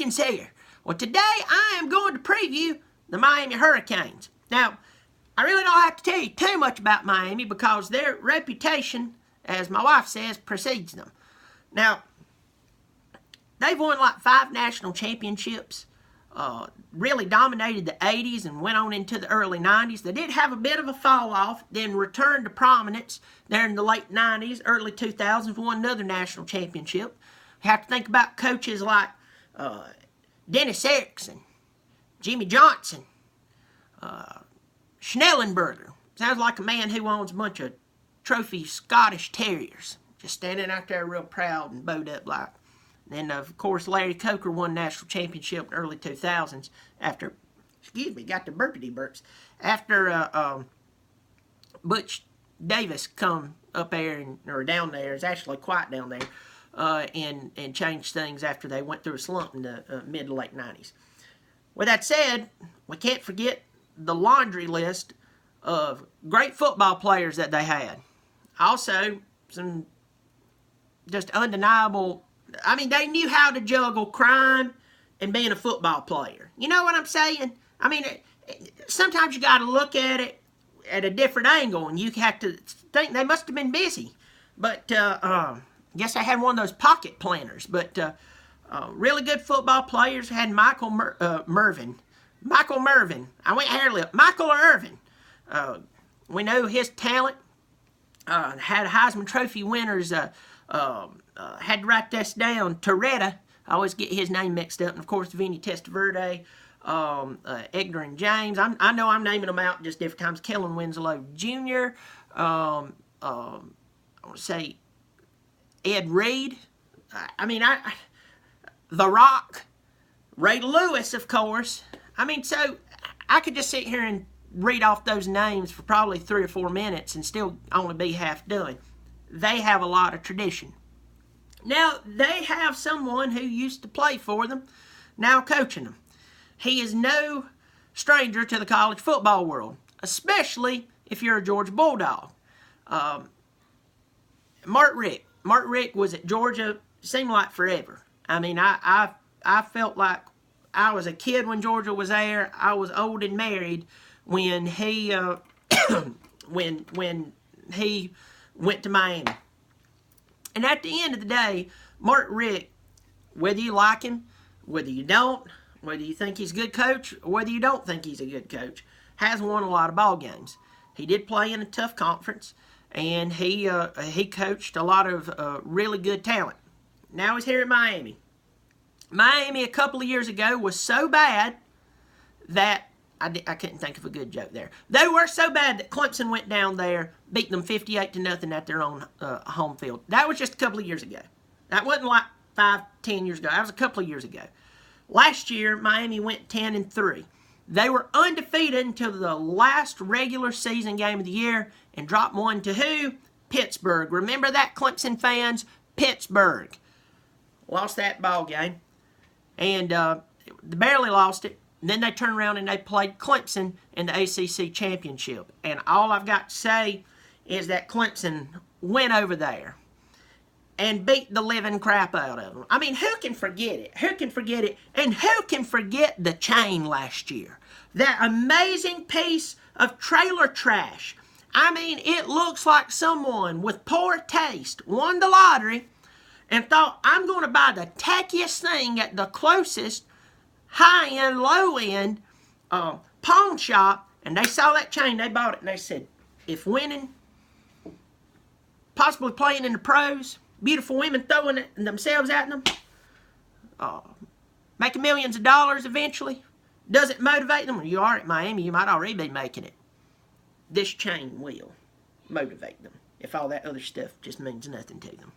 Dirkens here. Well, today I am going to preview the Miami Hurricanes. Now, I really don't have to tell you too much about Miami because their reputation, as my wife says, precedes them. Now, they've won like 5 national championships, really dominated the 80s and went on into the early 90s. They did have a bit of a fall off, then returned to prominence there in the late 90s, early 2000s, won another national championship. You have to think about coaches like Dennis Erickson, Jimmy Johnson, Schnellenberger. Sounds like a man who owns a bunch of trophy Scottish Terriers, just standing out there real proud and bowed up like. And, of course, Larry Coker won national championship in the early 2000s after, got the burpity burps, after Butch Davis come up there, or down there, it's actually quite down there, and changed things after they went through a slump in the mid to late 90s. With that said, we can't forget the laundry list of great football players that they had. Also, some just undeniable... I mean, they knew how to juggle crime and being a football player. You know what I'm saying? I mean, sometimes you got to look at it at a different angle, and you have to think they must have been busy. But I guess I had one of those pocket planners. But really good football players. Had Michael Mervin. Michael Mervin. I went hairlip. Michael Irvin. We know his talent. Had Heisman Trophy winners. Had to write this down. Toretta, I always get his name mixed up. And, of course, Vinny Testaverde, Edgar and James. I know I'm naming them out just different times. Kellen Winslow Jr., I want to say Ed Reed. The Rock. Ray Lewis, of course. I mean, so I could just sit here and read off those names for probably 3 or 4 minutes and still only be half done. They have a lot of tradition. Now, they have someone who used to play for them, now coaching them. He is no stranger to the college football world, especially if you're a Georgia Bulldog. Mark Richt. Mark Richt was at Georgia, seemed like forever. I mean, I felt like I was a kid when Georgia was there. I was old and married when he when he went to Miami. And at the end of the day, Mark Richt, whether you like him, whether you don't, whether you think he's a good coach, or whether you don't think he's a good coach, has won a lot of ball games. He did play in a tough conference, and he coached a lot of really good talent. Now he's here at Miami. Miami a couple of years ago was so bad that I couldn't think of a good joke there. They were so bad that Clemson went down there, beat them 58-0 at their own home field. That was just a couple of years ago. That wasn't like 5-10 years ago. That was a couple of years ago. Last year, Miami went 10-3. They were undefeated until the last regular season game of the year and dropped one to who? Pittsburgh. Remember that, Clemson fans? Pittsburgh. Lost that ball game. And they barely lost it. And then they turned around and they played Clemson in the ACC championship. And all I've got to say is that Clemson went over there and beat the living crap out of them. I mean, who can forget it? Who can forget it? And who can forget the chain last year? That amazing piece of trailer trash. I mean, it looks like someone with poor taste won the lottery and thought, I'm going to buy the tackiest thing at the closest high-end, low-end pawn shop, and they saw that chain, they bought it, and they said, if winning, possibly playing in the pros, beautiful women throwing it themselves at them, making millions of dollars eventually, doesn't motivate them, you are at Miami, you might already be making it. This chain will motivate them, if all that other stuff just means nothing to them.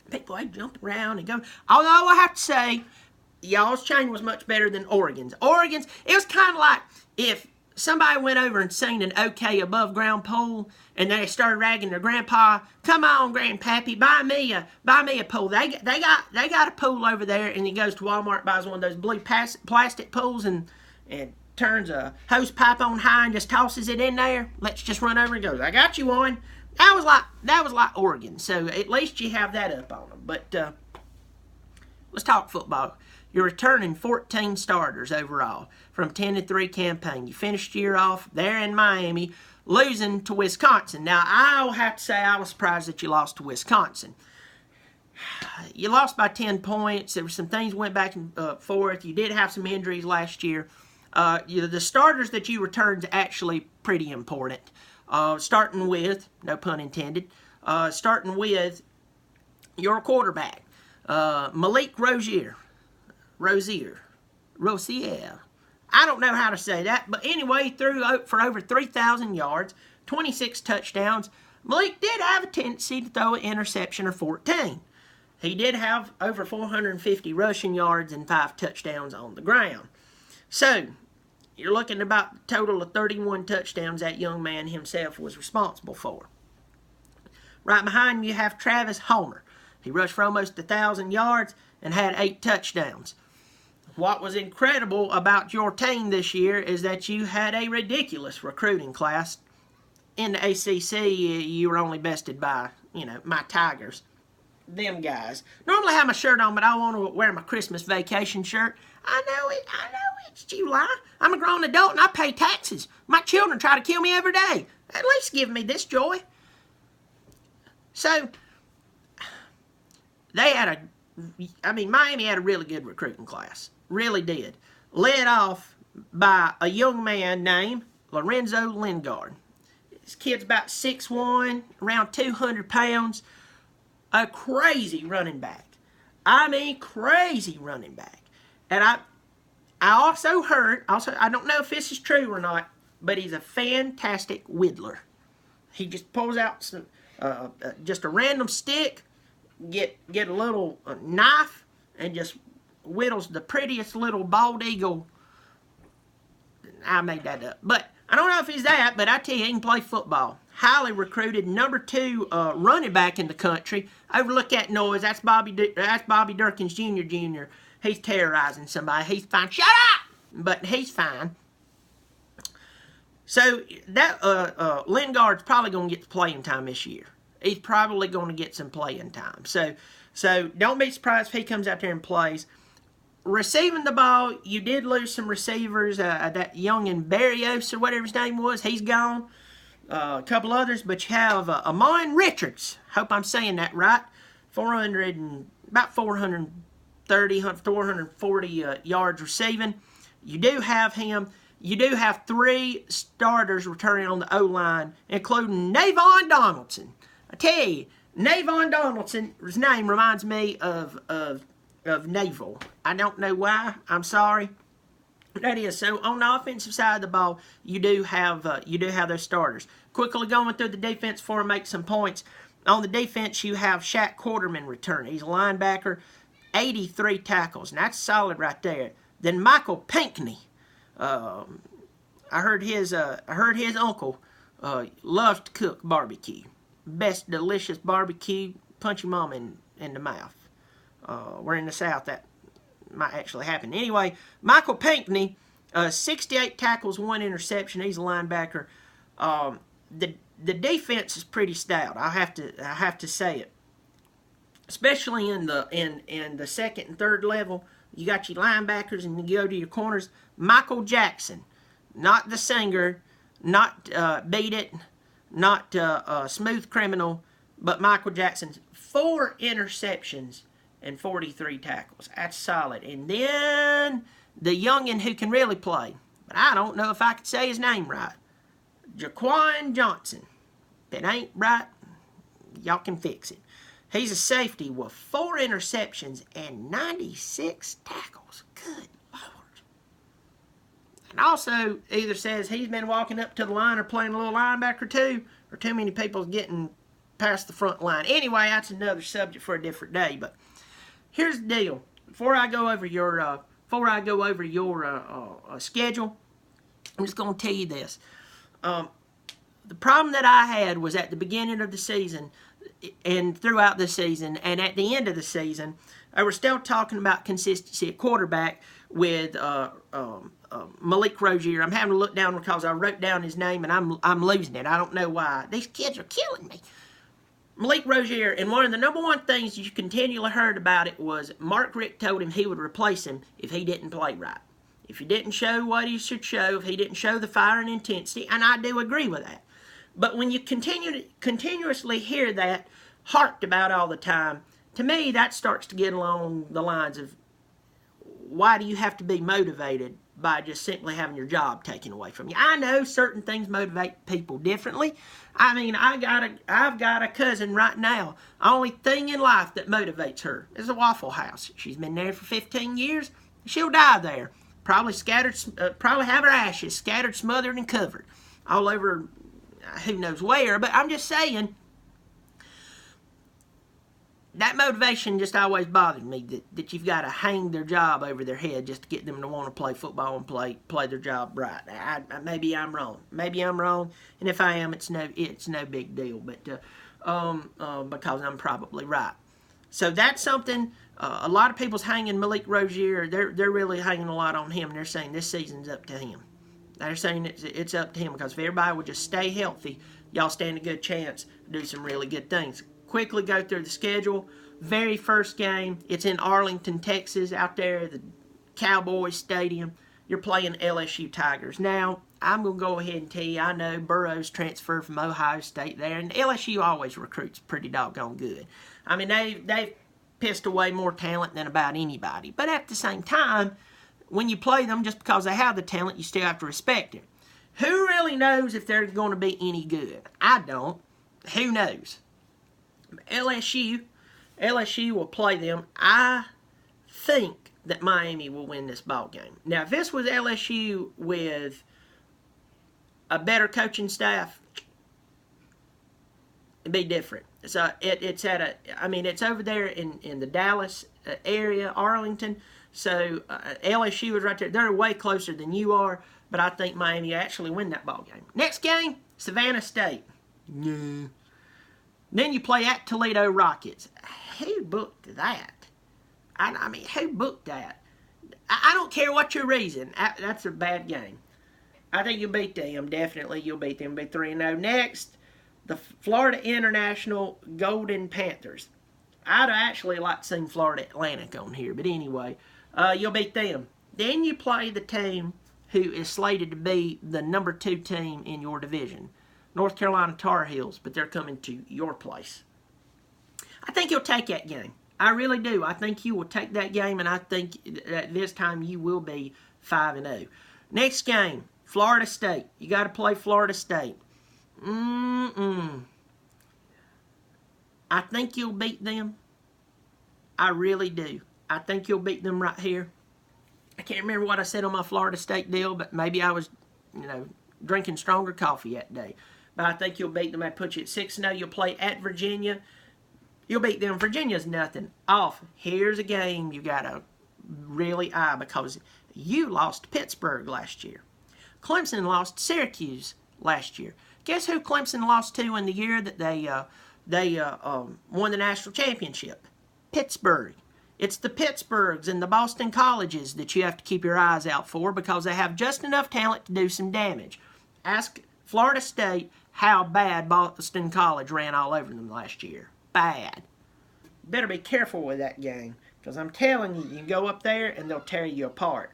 People, they jump around and go, although I have to say, y'all's chain was much better than Oregon's. Oregon's, it was kind of like if somebody went over and seen an okay above ground pool and they started ragging their grandpa, come on, grandpappy, buy me a pool. They got a pool over there, and he goes to Walmart, buys one of those blue plastic pools and turns a hose pipe on high and just tosses it in there. Let's just run over and goes, I got you one. That was like Oregon. So at least you have that up on them. But Let's talk football. You're returning 14 starters overall from 10-3 campaign. You finished the year off there in Miami, losing to Wisconsin. Now, I'll have to say I was surprised that you lost to Wisconsin. You lost by 10 points. There were some things went back and forth. You did have some injuries last year. The starters that you returned is actually pretty important. Starting with, no pun intended, starting with your quarterback, Malik Rozier. I don't know how to say that, but anyway, he threw for over 3,000 yards, 26 touchdowns. Malik did have a tendency to throw an interception or 14. He did have over 450 rushing yards and 5 touchdowns on the ground. So, you're looking at about a total of 31 touchdowns that young man himself was responsible for. Right behind you have Travis Homer. He rushed for almost 1,000 yards and had 8 touchdowns. What was incredible about your team this year is that you had a ridiculous recruiting class. In the ACC, you were only bested by, my Tigers. Them guys. Normally I have my shirt on, but I want to wear my Christmas vacation shirt. I know it's July. I'm a grown adult and I pay taxes. My children try to kill me every day. At least give me this joy. So, Miami had a really good recruiting class. Really did. Led off by a young man named Lorenzo Lingard. This kid's about 6'1", around 200 pounds. A crazy running back. Crazy running back. And I also heard, I don't know if this is true or not, but he's a fantastic whittler. He just pulls out some, just a random stick, get a little knife, and just whittles the prettiest little bald eagle. I made that up. But I don't know if he's that, but I tell you, he can play football. Highly recruited, number 2 running back in the country. Overlook that noise. That's Bobby Dirkens Jr. He's terrorizing somebody. He's fine. Shut up! But he's fine. So that Lingard's probably going to get the playing time this year. He's probably going to get some playing time. So don't be surprised if he comes out there and plays. Receiving the ball, you did lose some receivers. That young and Barrios or whatever his name was, he's gone. A couple others, but you have Amon Richards. Hope I'm saying that right. About 430, 440 yards receiving. You do have him. You do have 3 starters returning on the O-line, including Navon Donaldson. I tell you, Navon Donaldson's name reminds me of naval. I don't know why. I'm sorry. That is, so on the offensive side of the ball, you do have those starters. Quickly going through the defense for him, make some points. On the defense, you have Shaq Quarterman returning. He's a linebacker, 83 tackles, and that's solid right there. Then Michael Pinkney. I heard his uncle loves to cook barbecue. Best delicious barbecue. Punch your mom in the mouth. We're in the South. That might actually happen. Anyway, Michael Pinkney, 68 tackles, 1 interception. He's a linebacker. The defense is pretty stout. I have to say it. Especially in the second and third level, you got your linebackers and you go to your corners. Michael Jackson, not the singer, not Beat It, not Smooth Criminal, but Michael Jackson's 4 interceptions and 43 tackles. That's solid. And then the youngin' who can really play, but I don't know if I could say his name right, Jaquan Johnson. If it ain't right, y'all can fix it. He's a safety with 4 interceptions and 96 tackles. Good Lord. And also either says he's been walking up to the line or playing a little linebacker too, or too many people getting past the front line. Anyway, that's another subject for a different day. But here's the deal. Before I go over your schedule, I'm just going to tell you this. The problem that I had was at the beginning of the season and throughout the season and at the end of the season, I was still talking about consistency at quarterback with Malik Rozier. I'm having to look down because I wrote down his name and I'm losing it. I don't know why. These kids are killing me. Malik Rozier, and one of the number one things you continually heard about it was Mark Richt told him he would replace him if he didn't play right. If he didn't show what he should show, if he didn't show the fire and intensity, and I do agree with that. But when you continuously hear that harped about all the time, to me that starts to get along the lines of, why do you have to be motivated by just simply having your job taken away from you? I know certain things motivate people differently. I mean, I've got a cousin right now. The only thing in life that motivates her is a Waffle House. She's been there for 15 years. She'll die there. Probably have her ashes scattered, smothered, and covered all over who knows where. But I'm just saying, that motivation just always bothered me, that you've got to hang their job over their head just to get them to want to play football and play their job right. Maybe I'm wrong. And if I am, it's no big deal. But because I'm probably right. So that's something. A lot of people's hanging Malik Rozier. They're really hanging a lot on him. They're saying this season's up to him. They're saying it's up to him, because if everybody would just stay healthy, y'all stand a good chance to do some really good things. Quickly go through the schedule. Very first game, it's in Arlington, Texas, out there at the Cowboys Stadium. You're playing LSU Tigers. Now, I'm going to go ahead and tell you, I know Burrow's transferred from Ohio State there, and LSU always recruits pretty doggone good. I mean, they've pissed away more talent than about anybody. But at the same time, when you play them, just because they have the talent, you still have to respect it. Who really knows if they're going to be any good? I don't. Who knows? LSU will play them. I think that Miami will win this ball game. Now, if this was LSU with a better coaching staff, it'd be different. So it's over there in the Dallas area, Arlington. So LSU is right there. They're way closer than you are, but I think Miami will actually win that ball game. Next game, Savannah State. Yeah. Then you play at Toledo Rockets. Who booked that? I mean, who booked that? I don't care what your reason. That's a bad game. I think you'll beat them. Definitely you'll beat them. Be 3-0. Next, the Florida International Golden Panthers. I'd actually like to see Florida Atlantic on here, but anyway, you'll beat them. Then you play the team who is slated to be the number 2 team in your division, North Carolina Tar Heels, but they're coming to your place. I think you'll take that game. I really do. I think you will take that game, and I think that this time you will be 5-0. Next game, Florida State. You got to play Florida State. I think you'll beat them. I really do. I think you'll beat them right here. I can't remember what I said on my Florida State deal, but maybe I was, drinking stronger coffee that day. But I think you'll beat them. I'd put you at 6-0. You'll play at Virginia. You'll beat them. Virginia's nothing off. Here's a game you got to really eye, because you lost to Pittsburgh last year. Clemson lost to Syracuse last year. Guess who Clemson lost to in the year that they won the national championship? Pittsburgh. It's the Pittsburghs and the Boston Colleges that you have to keep your eyes out for, because they have just enough talent to do some damage. Ask Florida State how bad Boston College ran all over them last year. Bad. Better be careful with that game, because I'm telling you, you can go up there and they'll tear you apart.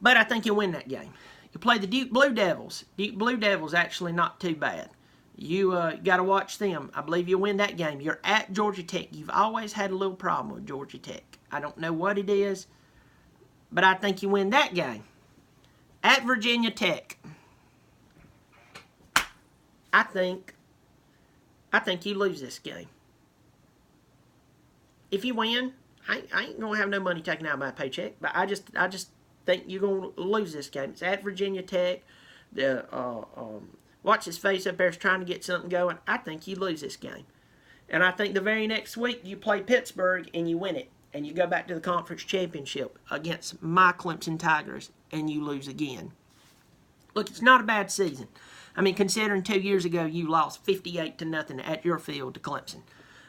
But I think you'll win that game. You play the Duke Blue Devils. Duke Blue Devils actually not too bad. You got to watch them. I believe you'll win that game. You're at Georgia Tech. You've always had a little problem with Georgia Tech. I don't know what it is, but I think you win that game. At Virginia Tech. I think you lose this game. If you win, I ain't going to have no money taken out of my paycheck, but I just think you're going to lose this game. It's at Virginia Tech. Watch his face up there is trying to get something going. I think you lose this game. And I think the very next week you play Pittsburgh and you win it. And you go back to the conference championship against my Clemson Tigers and you lose again. Look, it's not a bad season. I mean, considering 2 years ago you lost 58-0 at your field to Clemson.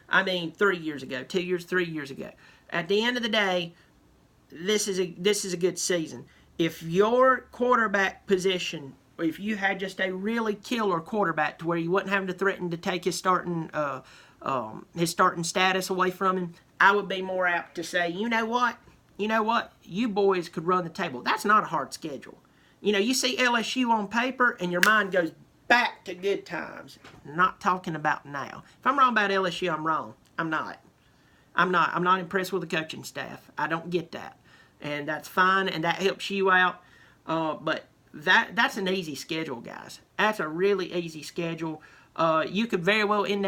I mean, 3 years ago, 3 years ago. At the end of the day, this is a good season. If your quarterback position if you had just a really killer quarterback to where you wasn't having to threaten to take his starting status away from him, I would be more apt to say, you know what? You boys could run the table. That's not a hard schedule. You see LSU on paper and your mind goes back to good times. Not talking about now. If I'm wrong about LSU, I'm wrong. I'm not. I'm not impressed with the coaching staff. I don't get that. And that's fine, and that helps you out. But that's an easy schedule, guys. That's a really easy schedule. You could very well win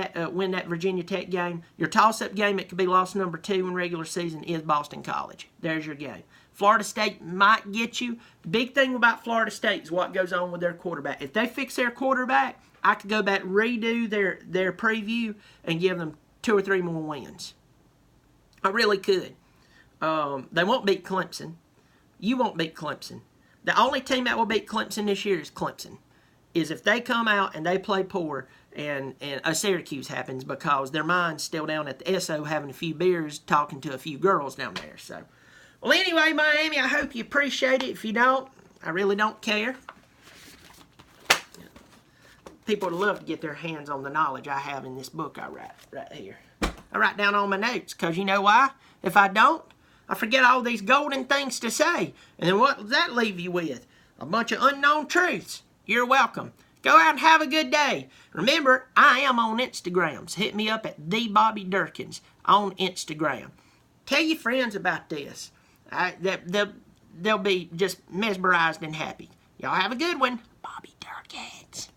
that Virginia Tech game. Your toss-up game, it could be loss number 2 in regular season, is Boston College. There's your game. Florida State might get you. The big thing about Florida State is what goes on with their quarterback. If they fix their quarterback, I could go back, redo their preview, and give them 2 or 3 more wins. I really could. They won't beat Clemson. You won't beat Clemson. The only team that will beat Clemson this year is Clemson. Is if they come out and they play poor and a Syracuse happens because their mind's still down at the SO having a few beers, talking to a few girls down there. So, well, anyway, Miami, I hope you appreciate it. If you don't, I really don't care. People would love to get their hands on the knowledge I have in this book I write right here. I write down all my notes because you know why? If I don't, I forget all these golden things to say. And then what does that leave you with? A bunch of unknown truths. You're welcome. Go out and have a good day. Remember, I am on Instagram. So hit me up at the Bobby Dirkens on Instagram. Tell your friends about this. They'll be just mesmerized and happy. Y'all have a good one. Bobby Dirkens.